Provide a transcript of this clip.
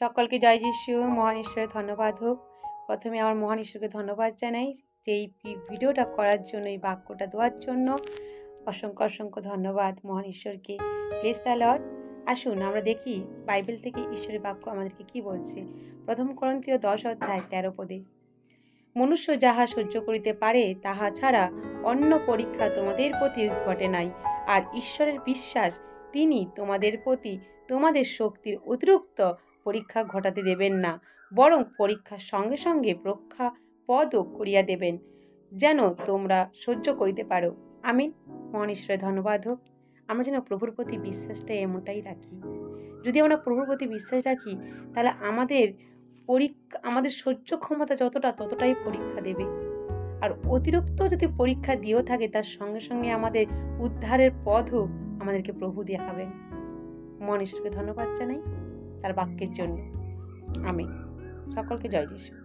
সকলকে জয় যিশু। মহান ঈশ্বরের ধন্যবাদ হোক। প্রথমে আমার মহান ঈশ্বরকে ধন্যবাদ জানাই যে এই ভিডিওটা করার জন্য, এই বাক্যটা দেওয়ার জন্য অসংখ্য অসংখ্য ধন্যবাদ মহান ঈশ্বরকে। Praise the Lord. আসুন আমরা দেখি বাইবেল থেকে ঈশ্বরের বাক্য আমাদেরকে কি বলছে। প্রথম করন্থীয় 10:13 মনুষ্য যাহা সহ্য করিতে পারে তাহা ছাড়া অন্য পরীক্ষা তোমাদের প্রতি ঘটে নাই, আর ঈশ্বরের বিশ্বাস তিনি তোমাদের প্রতি তোমাদের শক্তির অতিরিক্ত পরীক্ষা ঘটাতে দেবেন না, বরং পরীক্ষার সঙ্গে সঙ্গে রক্ষা পদও করিয়া দেবেন, যেন তোমরা সহ্য করিতে পারো। আমিন। মহান ঈশ্বরের ধন্যবাদ হোক। আমরা যেন প্রভুর প্রতি বিশ্বাসটা এমনটাই রাখি। যদি আমরা প্রভুর প্রতি বিশ্বাস রাখি তাহলে আমাদের সহ্য ক্ষমতা ততটাই পরীক্ষা দেবে। আর অতিরিক্ত যদি পরীক্ষা দিয়েও থাকে তার সঙ্গে সঙ্গে আমাদের উদ্ধারের পথও আমাদেরকে প্রভু দেখাবেন। মহান ঈশ্বরকে ধন্যবাদ জানাই তার বাক্যের জন্য। আমিন। সকলকে জয় যিশু।